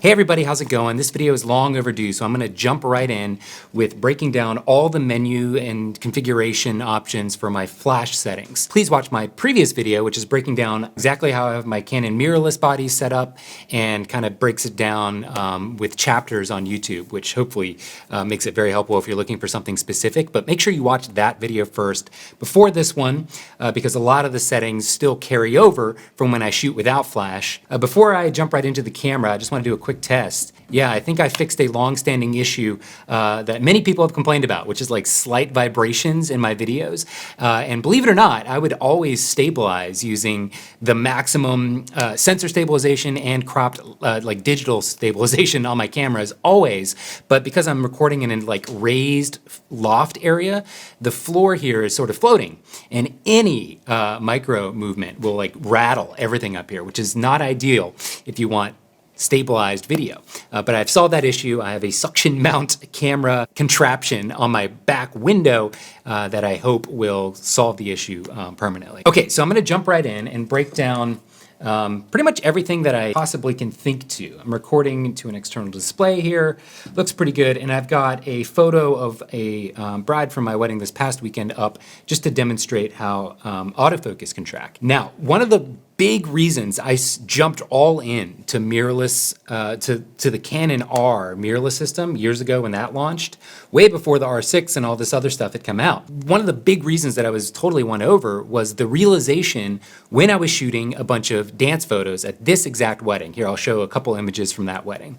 Hey everybody, how's it going? This video is long overdue, so I'm going to jump right in with breaking down all the menu and configuration options for my flash settings. Please watch my previous video, which is breaking down exactly how I have my Canon mirrorless body set up and kind of breaks it down with chapters on YouTube, which hopefully makes it very helpful if you're looking for something specific. But make sure you watch that video first before this one, because a lot of the settings still carry over from when I shoot without flash. Before I jump right into the camera, I just want to do a quick test. Yeah, I think I fixed a long-standing issue that many people have complained about, which is like slight vibrations in my videos. And believe it or not, I would always stabilize using the maximum sensor stabilization and cropped like digital stabilization on my cameras always. But because I'm recording in a like raised loft area, the floor here is sort of floating, and any micro movement will like rattle everything up here, which is not ideal if you want stabilized video. But I've solved that issue. I have a suction mount camera contraption on my back window that I hope will solve the issue permanently. Okay, so I'm gonna jump right in and break down pretty much everything that I possibly can think to. I'm recording to an external display here. Looks pretty good, and I've got a photo of a bride from my wedding this past weekend up just to demonstrate how autofocus can track. Now, one of the big reasons I jumped all in to mirrorless, to the Canon R mirrorless system years ago when that launched, way before the R6 and all this other stuff had come out. One of the big reasons that I was totally won over was the realization when I was shooting a bunch of dance photos at this exact wedding. Here, I'll show a couple images from that wedding.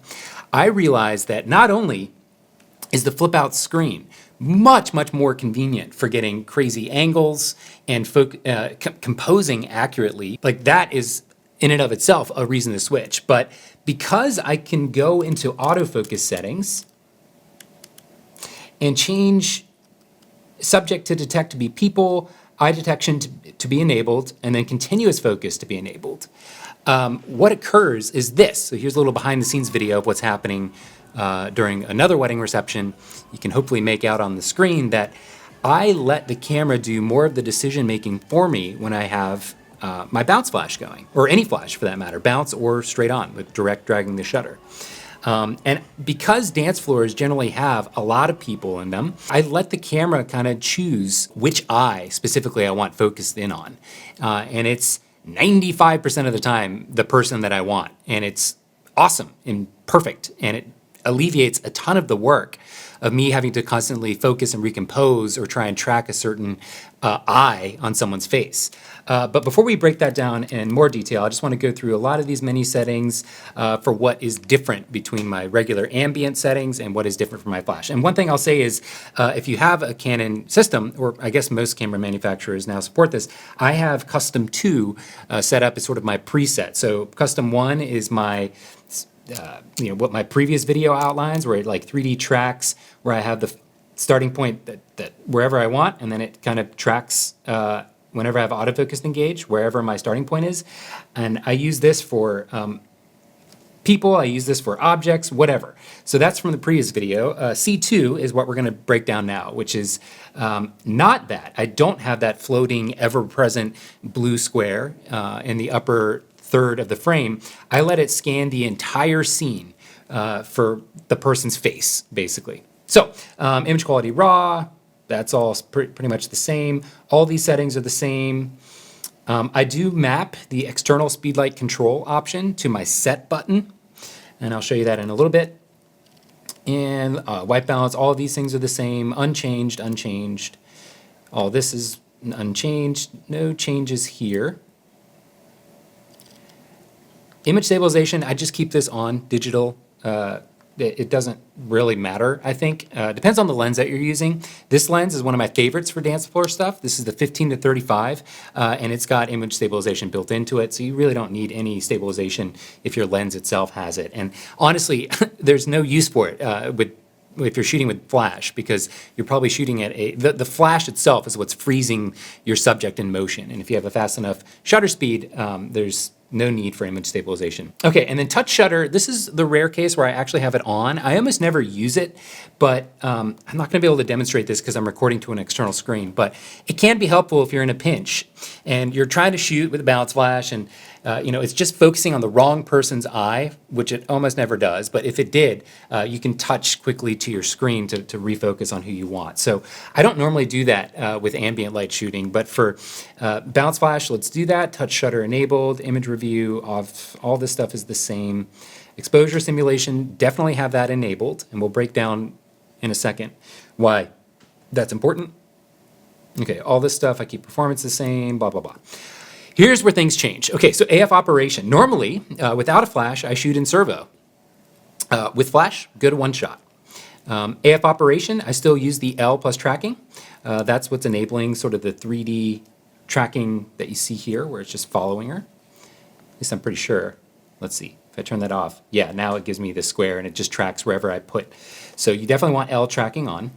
I realized that not only is the flip out screen much more convenient for getting crazy angles and composing accurately. Like that is in and of itself a reason to switch. But because I can go into autofocus settings and change subject to detect to be people, eye detection to be enabled, and then continuous focus to be enabled, what occurs is this. So here's a little behind the scenes video of what's happening during another wedding reception. You can hopefully make out on the screen that I let the camera do more of the decision making for me when I have my bounce flash going, or any flash for that matter, bounce or straight on with direct dragging the shutter. And because dance floors generally have a lot of people in them, I let the camera kind of choose which eye specifically I want focused in on. And it's 95% of the time the person that I want. And it's awesome and perfect. And it alleviates a ton of the work of me having to constantly focus and recompose or try and track a certain eye on someone's face. But before we break that down in more detail, I just want to go through a lot of these menu settings for what is different between my regular ambient settings and what is different from my flash. And one thing I'll say is if you have a Canon system, or I guess most camera manufacturers now support this, I have Custom 2 set up as sort of my preset. So Custom 1 is my what my previous video outlines, where it like 3D tracks, where I have the starting point that wherever I want, and then it kind of tracks whenever I have autofocus engaged, wherever my starting point is. And I use this for people, I use this for objects, whatever. So that's from the previous video. C2 is what we're going to break down now, which is not that. I don't have that floating, ever-present blue square in the upper third of the frame. I let it scan the entire scene for the person's face, basically. So image quality raw, that's all pretty much the same. All these settings are the same. I do map the external speedlight control option to my set button, and I'll show you that in a little bit. And white balance, all of these things are the same, unchanged. All this is unchanged, no changes here. Image stabilization, I just keep this on digital. It doesn't really matter, I think. Depends on the lens that you're using. This lens is one of my favorites for dance floor stuff. This is the 15-35, and it's got image stabilization built into it, so you really don't need any stabilization if your lens itself has it. And honestly, there's no use for it if you're shooting with flash, because you're probably shooting at the flash itself is what's freezing your subject in motion. And if you have a fast enough shutter speed, there's no need for image stabilization. Okay, and then touch shutter, this is the rare case where I actually have it on. I almost never use it, but I'm not gonna be able to demonstrate this because I'm recording to an external screen, but it can be helpful if you're in a pinch and you're trying to shoot with a bounce flash and it's just focusing on the wrong person's eye, which it almost never does, but if it did, you can touch quickly to your screen to refocus on who you want. So I don't normally do that with ambient light shooting, but for bounce flash, let's do that. Touch shutter enabled, image review, of all this stuff is the same. Exposure simulation, definitely have that enabled, and we'll break down in a second why that's important. Okay, all this stuff, I keep performance the same, blah, blah, blah. Here's where things change. Okay, so AF operation. Normally, without a flash, I shoot in servo. With flash, good one shot. AF operation, I still use the L plus tracking. That's what's enabling sort of the 3D tracking that you see here, where it's just following her. At least I'm pretty sure. Let's see, if I turn that off. Yeah, now it gives me this square and it just tracks wherever I put. So you definitely want L tracking on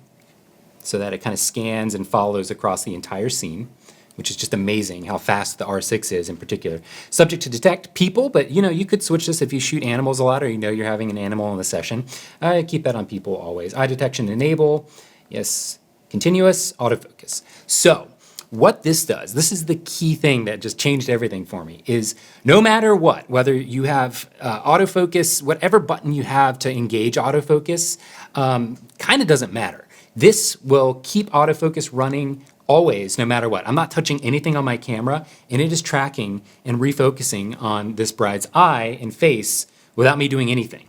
so that it kind of scans and follows across the entire scene, which is just amazing how fast the R6 is in particular. Subject to detect people, but you could switch this if you shoot animals a lot or you're having an animal in the session. I keep that on people always. Eye detection enable, yes, continuous, autofocus. So what this does, this is the key thing that just changed everything for me, is no matter what, whether you have autofocus, whatever button you have to engage autofocus, kind of doesn't matter. This will keep autofocus running always, no matter what. I'm not touching anything on my camera, and it is tracking and refocusing on this bride's eye and face without me doing anything.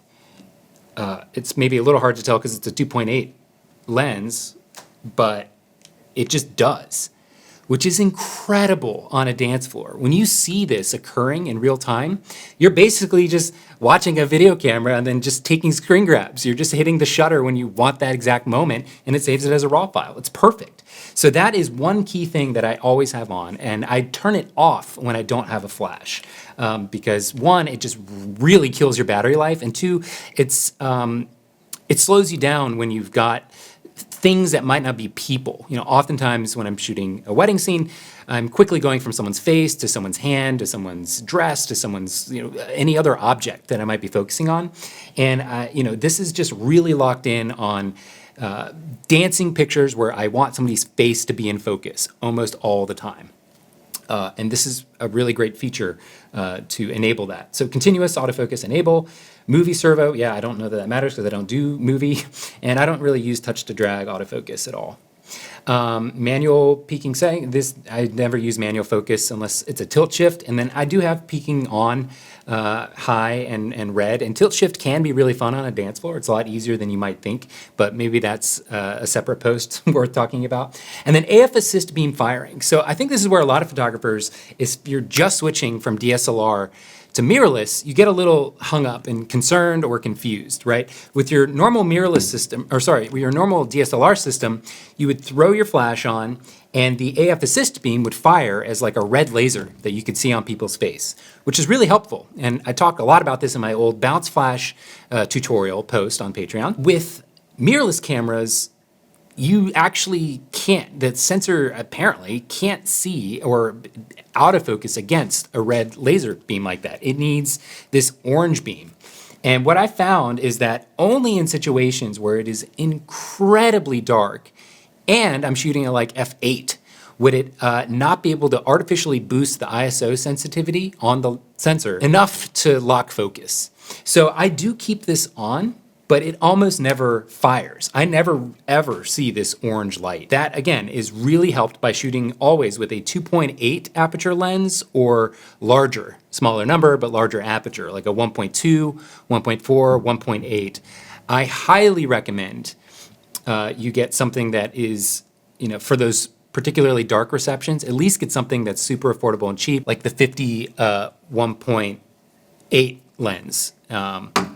It's maybe a little hard to tell because it's a 2.8 lens, but it just does, which is incredible on a dance floor. When you see this occurring in real time, you're basically just watching a video camera and then just taking screen grabs. You're just hitting the shutter when you want that exact moment, and it saves it as a RAW file. It's perfect. So that is one key thing that I always have on, and I turn it off when I don't have a flash. Because one, it just really kills your battery life, and two, it slows you down when you've got things that might not be people. Oftentimes when I'm shooting a wedding scene, I'm quickly going from someone's face to someone's hand to someone's dress to someone's, any other object that I might be focusing on. And, this is just really locked in on dancing pictures where I want somebody's face to be in focus almost all the time. And this is a really great feature to enable that. So continuous autofocus enable. Movie servo, yeah, I don't know that matters because I don't do movie, and I don't really use touch to drag autofocus at all. Manual peaking setting, I never use manual focus unless it's a tilt shift, and then I do have peaking on high and red, and tilt shift can be really fun on a dance floor. It's a lot easier than you might think, but maybe that's a separate post worth talking about. And then AF assist beam firing. So I think this is where a lot of photographers, if you're just switching from DSLR to mirrorless, you get a little hung up and concerned or confused, right? With your normal mirrorless system, with your normal DSLR system, you would throw your flash on and the AF assist beam would fire as like a red laser that you could see on people's face, which is really helpful. And I talk a lot about this in my old bounce flash tutorial post on Patreon. With mirrorless cameras, you actually can't, the sensor apparently can't see or autofocus against a red laser beam like that. It needs this orange beam. And what I found is that only in situations where it is incredibly dark and I'm shooting at like f8, would it not be able to artificially boost the ISO sensitivity on the sensor enough to lock focus. So I do keep this on, but it almost never fires. I never ever see this orange light. That again is really helped by shooting always with a 2.8 aperture lens or larger, smaller number, but larger aperture, like a 1.2, 1.4, 1.8. I highly recommend you get something that is, for those particularly dark receptions, at least get something that's super affordable and cheap, like the 50 1.8 lens.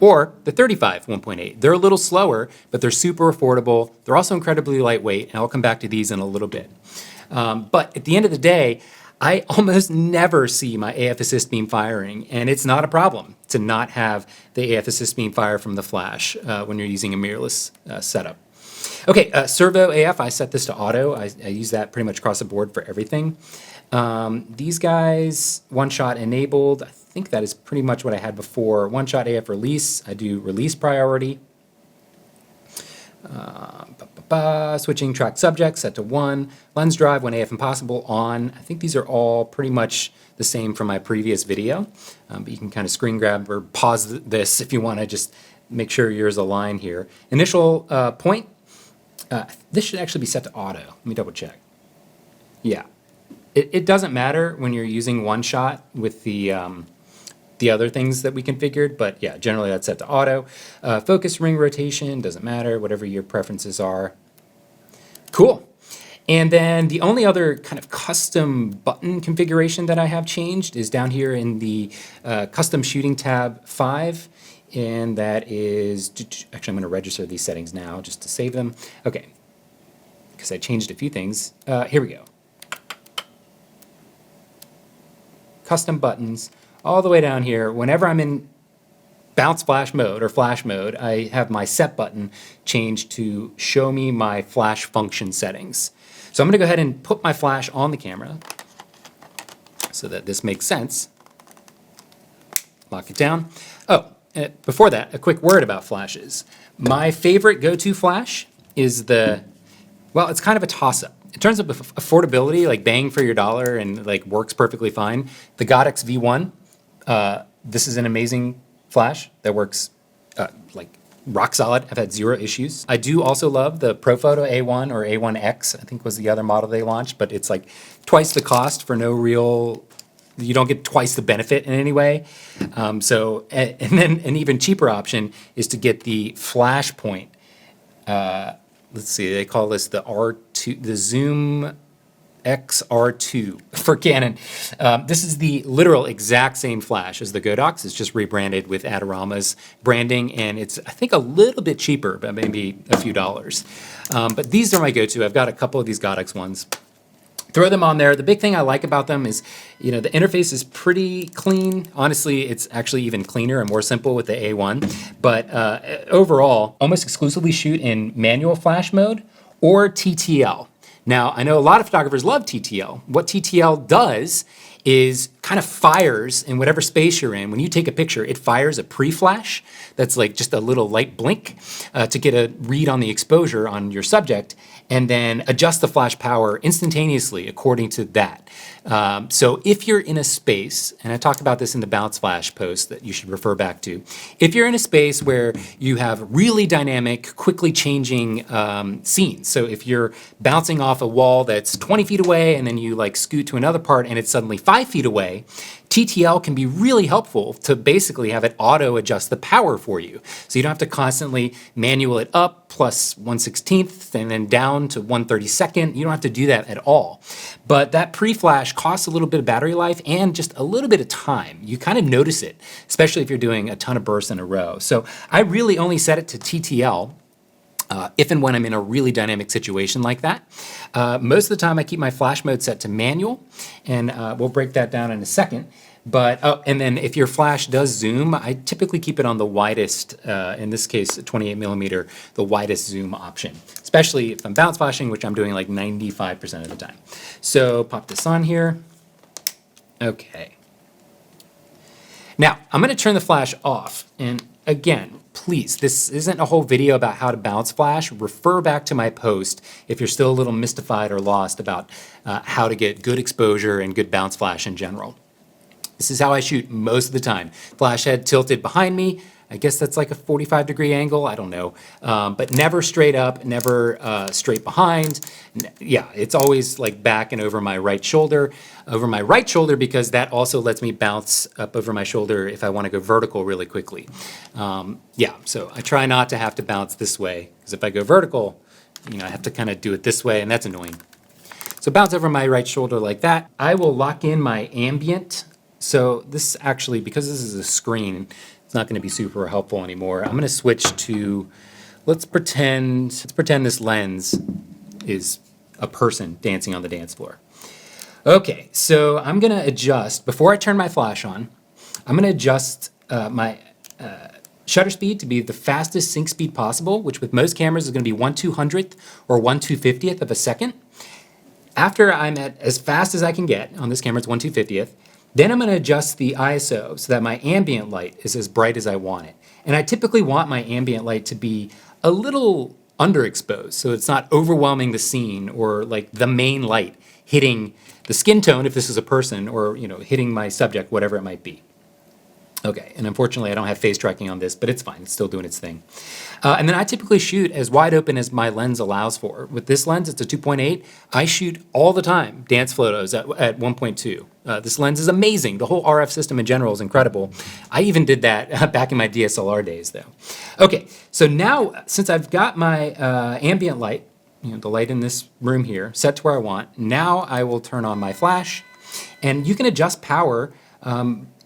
Or the 35 1.8. They're a little slower, but they're super affordable. They're also incredibly lightweight, and I'll come back to these in a little bit. But at the end of the day, I almost never see my AF assist beam firing, and it's not a problem to not have the AF assist beam fire from the flash when you're using a mirrorless setup. Okay, servo AF, I set this to auto. I use that pretty much across the board for everything. These guys, one shot enabled. I think that is pretty much what I had before. One-shot AF release, I do release priority. Switching track subject, set to 1. Lens drive, when AF impossible, on. I think these are all pretty much the same from my previous video, but you can kind of screen grab or pause this if you want to just make sure yours align here. Initial point, this should actually be set to auto. Let me double check. Yeah, it doesn't matter when you're using one shot with the other things that we configured, but yeah, generally that's set to auto. Focus ring rotation, doesn't matter, whatever your preferences are. Cool. And then the only other kind of custom button configuration that I have changed is down here in the custom shooting tab 5. And that is, actually I'm going to register these settings now just to save them. Okay, because I changed a few things. Here we go. Custom buttons. All the way down here, whenever I'm in bounce flash mode or flash mode, I have my set button changed to show me my flash function settings. So I'm going to go ahead and put my flash on the camera so that this makes sense. Lock it down. Oh, before that, a quick word about flashes. My favorite go-to flash is well, it's kind of a toss-up. In terms of affordability, like bang for your dollar and like works perfectly fine, the Godox V1, this is an amazing flash that works like rock solid. I've had 0 issues. I do also love the ProPhoto A1 or A1X, I think was the other model they launched, but it's like twice the cost for no real, you don't get twice the benefit in any way. And then an even cheaper option is to get the flash point. Let's see, they call this the R2, the Zoom XR2 for Canon. This is the literal exact same flash as the Godox. It's just rebranded with Adorama's branding, and it's, I think, a little bit cheaper, but maybe a few dollars. But these are my go-to. I've got a couple of these Godox ones. Throw them on there. The big thing I like about them is, you know, the interface is pretty clean. Honestly, it's actually even cleaner and more simple with the A1. But overall, almost exclusively shoot in manual flash mode or TTL. Now, I know a lot of photographers love TTL. What TTL does is kind of fires in whatever space you're in. When you take a picture, it fires a pre-flash that's like just a little light blink to get a read on the exposure on your subject, and then adjust the flash power instantaneously according to that. So if you're in a space, and I talked about this in the bounce flash post that you should refer back to, if you're in a space where you have really dynamic, quickly changing scenes, so if you're bouncing off a wall that's 20 feet away and then you like scoot to another part and it's suddenly 5 feet away, TTL can be really helpful to basically have it auto adjust the power for you. So you don't have to constantly manual it up plus 1/16 and then down to 1/32. You don't have to do that at all. But that pre-flash costs a little bit of battery life and just a little bit of time. You kind of notice it, especially if you're doing a ton of bursts in a row. So I really only set it to TTL if and when I'm in a really dynamic situation like that. Most of the time I keep my flash mode set to manual, and we'll break that down in a second. But, and then if your flash does zoom, I typically keep it on the widest, in this case, 28 millimeter, the widest zoom option, especially if I'm bounce flashing, which I'm doing like 95% of the time. So pop this on here. Okay. Now, I'm going to turn the flash off, and again, please, this isn't a whole video about how to bounce flash. Refer back to my post if you're still a little mystified or lost about how to get good exposure and good bounce flash in general. This is how I shoot most of the time. Flash head tilted behind me. I guess that's like a 45-degree angle. I don't know. But never straight up, never straight behind. Yeah, it's always like back and over my right shoulder. Over my right shoulder because that also lets me bounce up over my shoulder if I want to go vertical really quickly. Yeah, so I try not to have to bounce this way because if I go vertical, you know, I have to kind of do it this way, and that's annoying. So bounce over my right shoulder like that. I will lock in my ambient. So this actually, because this is a screen, it's not going to be super helpful anymore. I'm going to switch to, let's pretend this lens is a person dancing on the dance floor. Okay, so I'm going to adjust, before I turn my flash on, I'm going to adjust my shutter speed to be the fastest sync speed possible, which with most cameras is going to be 1/200th or 1/250th of a second. After I'm at as fast as I can get, on this camera it's 1/250th, Then I'm going to adjust the ISO so that my ambient light is as bright as I want it. And I typically want my ambient light to be a little underexposed, so it's not overwhelming the scene or like the main light hitting the skin tone if this is a person, or hitting my subject, whatever it might be. Okay, and unfortunately I don't have phase tracking on this, but it's fine, it's still doing its thing. And then I typically shoot as wide open as my lens allows for. With this lens, it's a 2.8. I shoot all the time dance photos at 1.2. This lens is amazing. The whole RF system in general is incredible. I even did that back in my DSLR days though. Okay, so now since I've got my ambient light, the light in this room here, set to where I want, now I will turn on my flash, and you can adjust power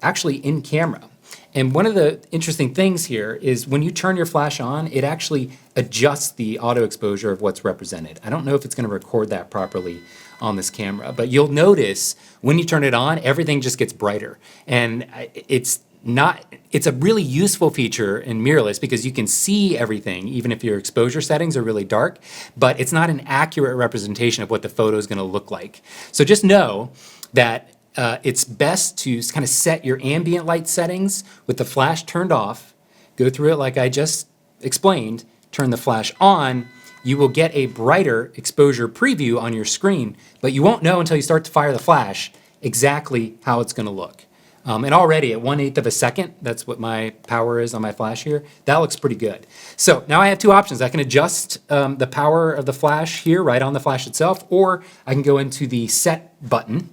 actually in camera. And one of the interesting things here is when you turn your flash on, it actually adjusts the auto exposure of what's represented. I don't know if it's going to record that properly on this camera, but you'll notice when you turn it on, everything just gets brighter. And it's a really useful feature in mirrorless because you can see everything, even if your exposure settings are really dark, but it's not an accurate representation of what the photo is going to look like. So just know that it's best to kind of set your ambient light settings with the flash turned off, go through it like I just explained, turn the flash on. You will get a brighter exposure preview on your screen, but you won't know until you start to fire the flash exactly how it's going to look. And already at 1/8 of a second, that's what my power is on my flash here, that looks pretty good. So now I have two options. I can adjust the power of the flash here right on the flash itself, or I can go into the set button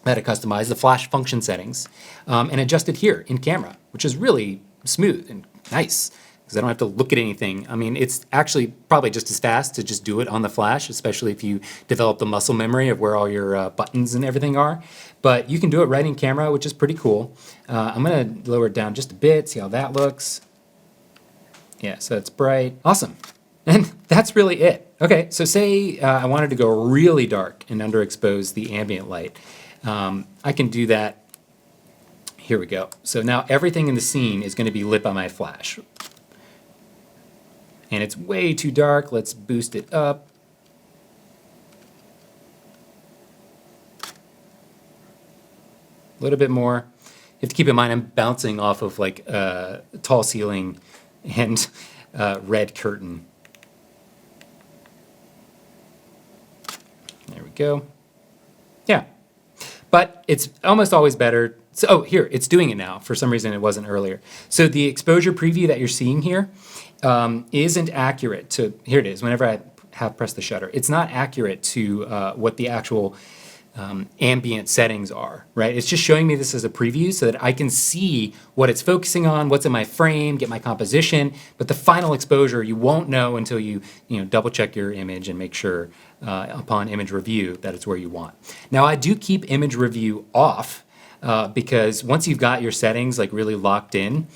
that I customize, the flash function settings, and adjust it here in camera, which is really smooth and nice because I don't have to look at anything. I mean, it's actually probably just as fast to just do it on the flash, especially if you develop the muscle memory of where all your buttons and everything are. But you can do it right in camera, which is pretty cool. I'm going to lower it down just a bit, see how that looks. Yeah, so it's bright. Awesome. And that's really it. Okay, so say I wanted to go really dark and underexpose the ambient light. I can do that. Here we go. So now everything in the scene is going to be lit by my flash. And it's way too dark. Let's boost it up. A little bit more. You have to keep in mind I'm bouncing off of like a tall ceiling and red curtain. There we go. Yeah. But it's almost always better. So, oh, here, it's doing it now. For some reason, it wasn't earlier. So the exposure preview that you're seeing here isn't accurate to, here it is, whenever I have pressed the shutter. It's not accurate to what the actual ambient settings are, right? It's just showing me this as a preview so that I can see what it's focusing on, what's in my frame, get my composition, but the final exposure you won't know until you double check your image and make sure upon image review that it's where you want. Now I do keep image review off because once you've got your settings like really locked in,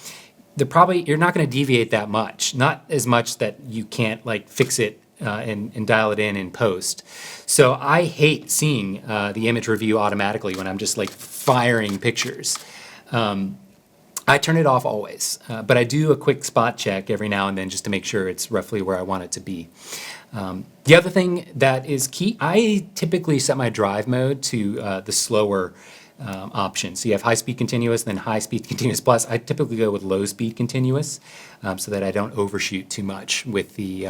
you're not going to deviate that much, not as much that you can't like fix it and dial it in post. So I hate seeing the image review automatically when I'm just like firing pictures. I turn it off always, but I do a quick spot check every now and then just to make sure it's roughly where I want it to be. The other thing that is key, I typically set my drive mode to the slower option. So you have high-speed continuous, then high-speed continuous plus. I typically go with low-speed continuous so that I don't overshoot too much with the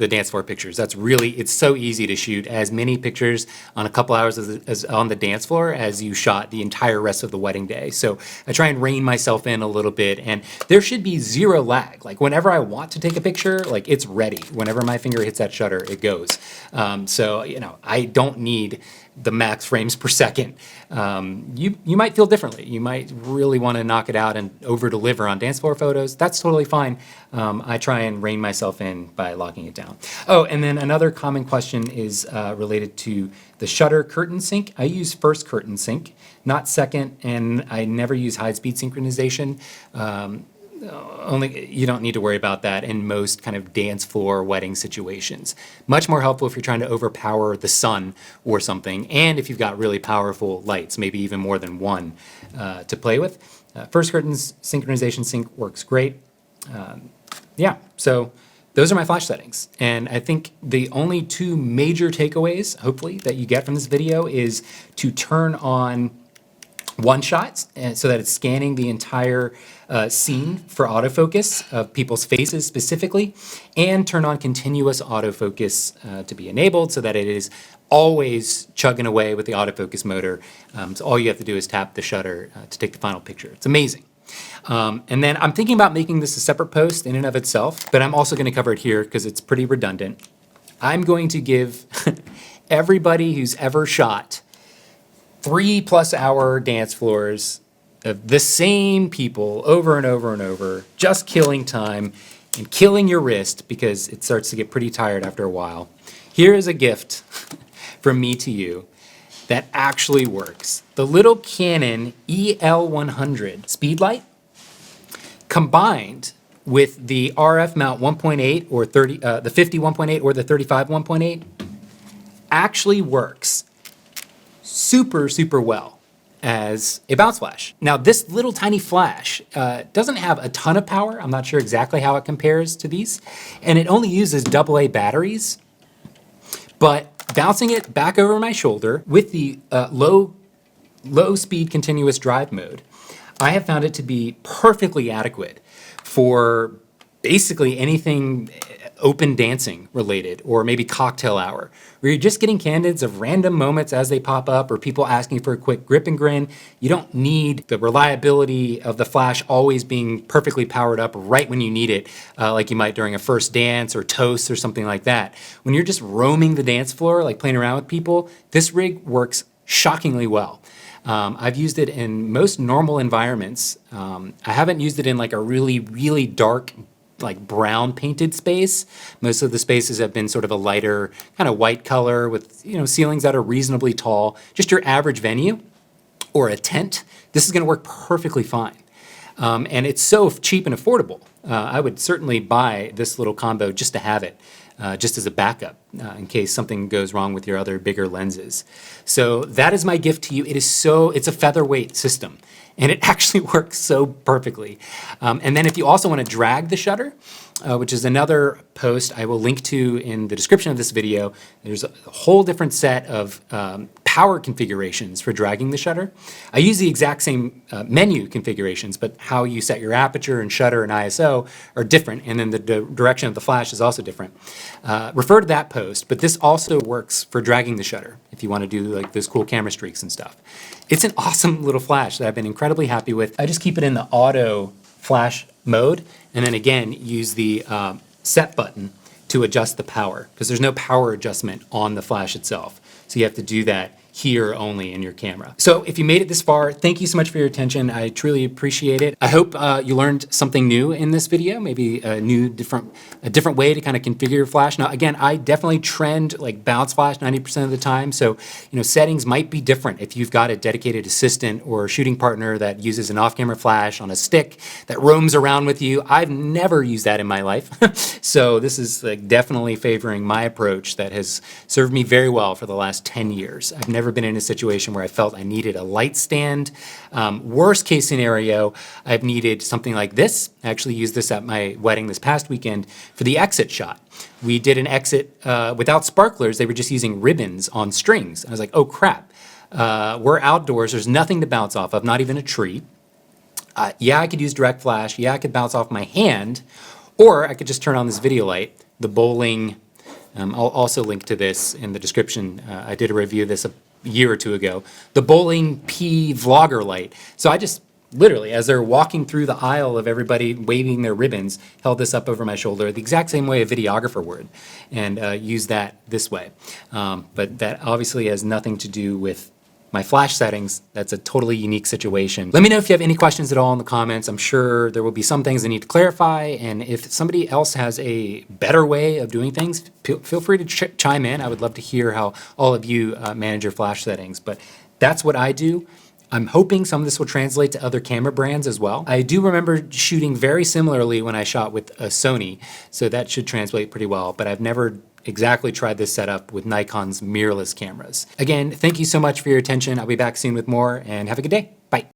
dance floor pictures. It's so easy to shoot as many pictures on a couple hours as on the dance floor as you shot the entire rest of the wedding day. So I try and rein myself in a little bit, and there should be zero lag. Like whenever I want to take a picture, like it's ready. Whenever my finger hits that shutter, it goes. So I don't need the max frames per second. You might feel differently. You might really want to knock it out and over deliver on dance floor photos. That's totally fine. I try and rein myself in by locking it down. Oh, and then another common question is related to the shutter curtain sync. I use first curtain sync, not second, and I never use high speed synchronization. You don't need to worry about that in most kind of dance floor wedding situations. Much more helpful if you're trying to overpower the sun or something, and if you've got really powerful lights, maybe even more than one to play with. First curtains synchronization sync works great. Yeah, so those are my flash settings. And I think the only two major takeaways, hopefully, that you get from this video is to turn on one shot so that it's scanning the entire scene for autofocus of people's faces specifically, and turn on continuous autofocus to be enabled so that it is always chugging away with the autofocus motor. So all you have to do is tap the shutter to take the final picture. It's amazing. And then I'm thinking about making this a separate post in and of itself, but I'm also going to cover it here because it's pretty redundant. I'm going to give everybody who's ever shot 3+ hour dance floors of the same people over and over and over, just killing time and killing your wrist because it starts to get pretty tired after a while. Here is a gift from me to you that actually works. The little Canon EL100 speed light combined with the RF mount 1.8 or the 50 1.8 or the 35 1.8 actually works super well as a bounce flash. Now this little tiny flash doesn't have a ton of power. I'm not sure exactly how it compares to these, and it only uses AA batteries, but bouncing it back over my shoulder with the low speed continuous drive mode, I have found it to be perfectly adequate for basically anything open dancing related, or maybe cocktail hour, where you're just getting candids of random moments as they pop up, or people asking for a quick grip and grin. You don't need the reliability of the flash always being perfectly powered up right when you need it, like you might during a first dance or toast or something like that. When you're just roaming the dance floor, like playing around with people, this rig works shockingly well. I've used it in most normal environments. I haven't used it in like a really dark, like brown painted space. Most of the spaces have been sort of a lighter kind of white color with, ceilings that are reasonably tall. Just your average venue or a tent, this is going to work perfectly fine. And it's so cheap and affordable. I would certainly buy this little combo just to have it, just as a backup in case something goes wrong with your other bigger lenses. So that is my gift to you. It's a featherweight system, and it actually works so perfectly. And then if you also want to drag the shutter, which is another post I will link to in the description of this video, there's a whole different set of power configurations for dragging the shutter. I use the exact same menu configurations, but how you set your aperture and shutter and ISO are different, and then the direction of the flash is also different. Refer to that post, but this also works for dragging the shutter if you want to do like those cool camera streaks and stuff. It's an awesome little flash that I've been incredibly happy with. I just keep it in the auto flash mode, and then again use the set button to adjust the power, because there's no power adjustment on the flash itself. So you have to do that here only in your camera. So if you made it this far, thank you so much for your attention. I truly appreciate it. I hope you learned something new in this video, maybe a different way to kind of configure your flash. Now, again, I definitely trend like bounce flash 90% of the time. So, settings might be different if you've got a dedicated assistant or shooting partner that uses an off-camera flash on a stick that roams around with you. I've never used that in my life. So this is like definitely favoring my approach that has served me very well for the last 10 years. I've never been in a situation where I felt I needed a light stand. Worst case scenario, I've needed something like this. I actually used this at my wedding this past weekend for the exit shot. We did an exit without sparklers. They were just using ribbons on strings. I was like, oh crap. We're outdoors. There's nothing to bounce off of, not even a tree. Yeah, I could use direct flash. Yeah, I could bounce off my hand, or I could just turn on this video light, the bowling. I'll also link to this in the description. I did a review of this a year or two ago. The Bowling P vlogger light. So I just literally, as they're walking through the aisle of everybody waving their ribbons, held this up over my shoulder the exact same way a videographer would, and used that this way. But that obviously has nothing to do with my flash settings. That's a totally unique situation. Let me know if you have any questions at all in the comments. I'm sure there will be some things I need to clarify, and if somebody else has a better way of doing things, feel free to chime in. I would love to hear how all of you manage your flash settings, but that's what I do. I'm hoping some of this will translate to other camera brands as well. I do remember shooting very similarly when I shot with a Sony, so that should translate pretty well, but I've never exactly tried this setup with Nikon's mirrorless cameras. Again, thank you so much for your attention. I'll be back soon with more, and have a good day.